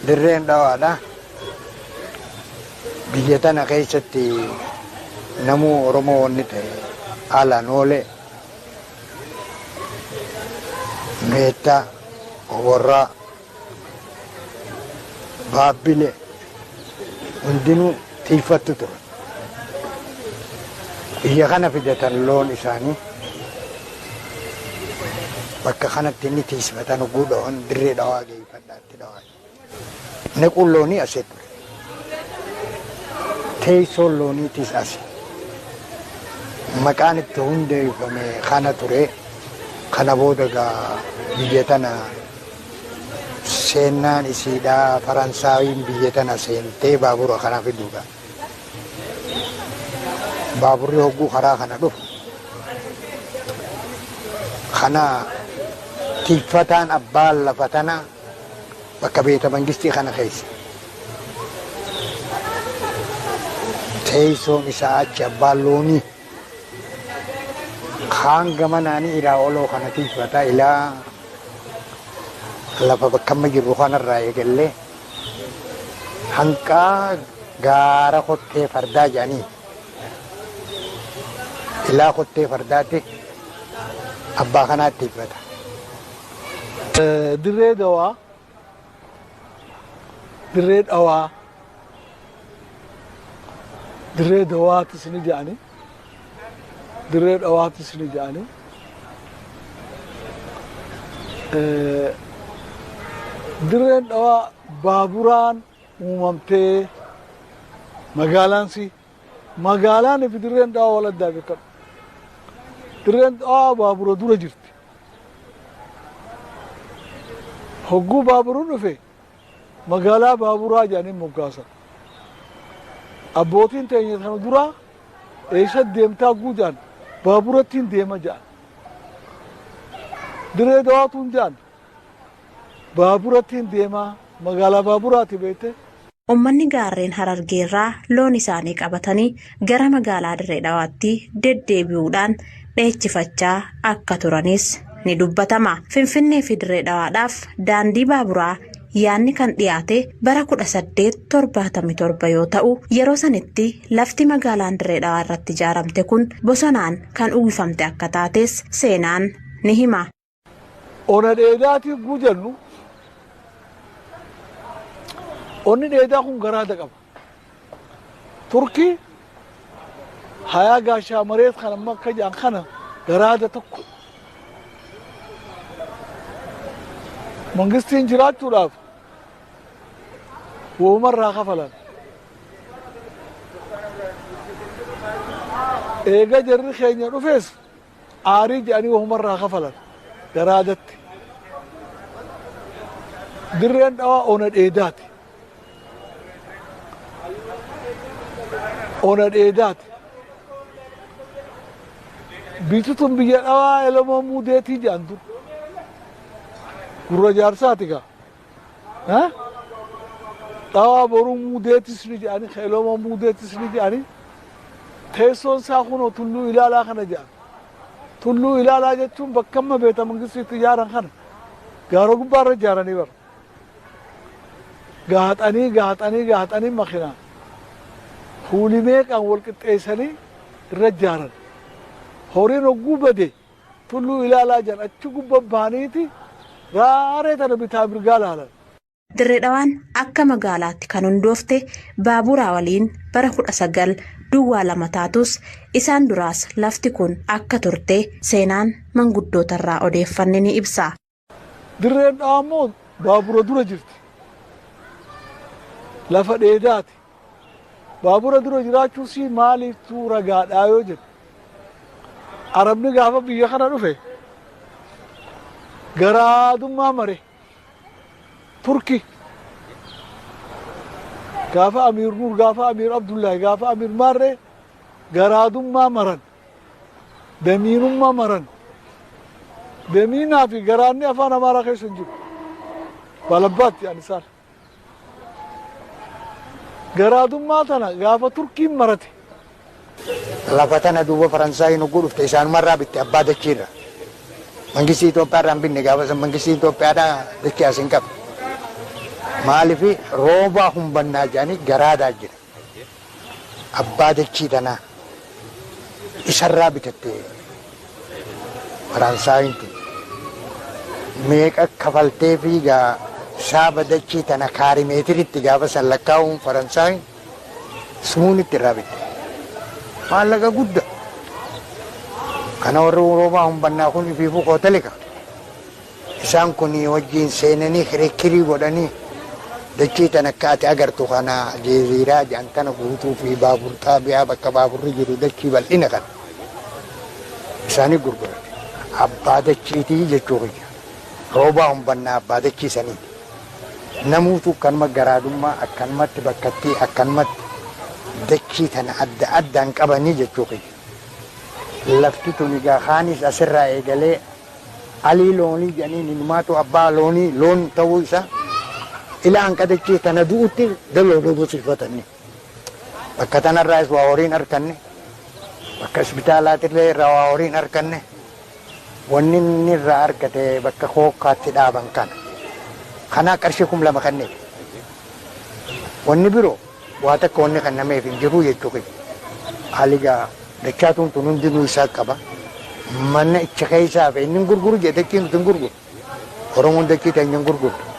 dirreen dhawaadha. Biyya tana keessatti namuu Oromoo wanni ta'e haalaan oolee meettaa, worraa, baabbilee hundinuu tiifattu ture. Biyya kana fidatan loon isaanii bakka kanatti inni tiisfatan guudhaan dirree dhawaa geeffadhaatti dhawaa. Nequun loonii asii ture. Teessoon looniitis asi. Maqaan itti hundeeffame kana ture. Kana booda gaa biyya tana seennaan isiidhaa Faransaawiin biyya tana seentee baabura kana fiduudha. Baaburri hogguu karaa kana dhufu. Kana tiifataan abbaan lafa tana bakka beeta mangistii kana keessa. Teessoon isaa achi abbaan loonii. Hanga manaanii ilaa oloo kana tiifataa ilaa lafa bakka amma jirru kanarraa eegallee hanqaa gaara kottee fardaa jedhanii ilaa kottee fardaatti abbaa kanaatti tiifata. Dirree dhawaa, dirree dhawaattis ni jedhani. Dirree dhawaattis ni jedhani. Dirreen dhawaa baaburaan uumamtee magaalaan fi dirreen dhawaa wal addaa beekamu. Dirreen dhawaa baabura dura jirti. Hogguu baaburuun dhufe magaalaa baaburaa jedhanii moggaasan. Abbootiin teenya kana duraa eessa deemtaa guujaan baaburattiin deema jedhan. Dirree dhawaatuun jedhan baaburattiin deemaa magaalaa baaburaati beekte. Uummanni gaarreen Harargeerraa loon isaanii qabatanii gara magaalaa Dirree Dhawaatti deddeebi'uudhaan dheechifachaa akka turanis ni dubbatama. Finfinnee fi Dirree Dhawaadhaaf daandii baaburaa yaanni kan dhiyaate bara 1877 yoo ta'u yeroo sanitti lafti magaalaan Dirree Dhawaa irratti ijaaramte kun bosonaan kan uwwifamte akka taates seenaan ni hima. Ona dheedaatiif guujannu onni dheedaa kun garaada qaba. Turkii hayaa gaashaa mareet kana amma akka jedhan kana garaada tokko. Mangistiin jiraachuudhaaf woomarraa kafalan. Eega jarri keenya dhufees aarii jedhanii woomarraa kafalan garaadatti. Dirreen dhawaa ona dheedaati. Ona dheedaati. Biitutun biyya dhawaa elemoo muudeetii jedhantu. Gurra jaarsaati gaa. Dhawaa boruu muudeetis ni jedhani, elemoo muudeetis ni jedhani. Teessoon isaa kunoo tulluu ilaalaa kana jedhan. Tulluu ilaalaa jechuun bakka amma beeta mangistiitti ijaaran kana gaara gubbaarra ijaaranii bara. Gaaxanii makinaan. Fuuli meeqaan wal qixxeessanii irra ijaaran. Horiin hogguu bade tulluu ilaalaa jedhan achi gubba bahaniiti raaree tana bitaa mirgaa laalan. Dirree Dhawaan akka magaalaatti kan hundoofte baaburaa waliin bara 19 duwwaa lama taatus isaan duraas lafti kun akka turte seenaan manguddootarraa odeeffanne ni ibsa. Dirreen Dhawaa immoo baabura dura jirti. Lafa dheedaati. Baabura dura jiraachuus maaliiftuu ragaadhaa yoo jedhu. Arabni gaafa biyya kana dhufe garaadummaa mare. Turki gaafa Amiir Nuur, gaafa Amiir Abdullahi, gaafa Amiir Maarree garaadummaa maran. Damiinummaa maran. Damiinaa fi garaanni afaan Amaaraa keessa hin jiru. Balabbaatti ani isaan. Garaadummaa tana gaafa Turkiin marate. Lafa tana duuba Faransaayiin hogguu dhufte isaanumarraa bitte abbaa dachiirra. Mangistii Itoophiyaarraa hin binne gaafa san mangistii Itoophiyaadhaa dachii as hin qabu. maaliif roobaa humbannaa jedhanii garaadaa jira. Abbaa dachii tanaa isarraa bitatte Faransaayinti meeqa kafaltee fi saaba dachii tana kaarimeetiritti gaafa san lakkaa'uun Faransaayin sumuunitti irraa bitte. Maallaqa guddaa. Kana warri roobaa humbannaa kun ifiifuu hoteelika. Isaan kun wajjin seenanii kirii godhanii dachii tan akka ati agartu kana jeeziiraa jedhan tana guutuu fi baabur xaabiyaa bakka baaburri jiru dachii bal'ina kana. Isaanii gurgurate. Abbaa dachiitii jechuu kiyya. Roobaa humbannaa abbaa dachii saniiti. Namuutu akkanuma garaadummaa akkanumatti bakkattii akkanumatti dachii tana adda addaan qabanii jechuu kiyya. Lafti tuni kaanis asirraa eegalee alii loonii jedhanii nimaatu abbaa loon ta'uu isaa ilaan qadachii tana du'utti daloo dhoobosifatanii. Bakka tanarraas waa horiin arganne bakka hospitaalaatillee irraa waa horiin arganne wanni inni irraa argate bakka kookkaatti dhaaban kana. Kanaa qarshii 2,000 kanneen. Wanni biroo waa takka wanni kan nameef hin jiru jechuudha. Haaligaa dachaatuun tun hundinuu isaa qaba. Mana icha keessaa fi inni gurguru jedhe dachiin tun gurguru. Oromoon dachii ta'e hin gurguru.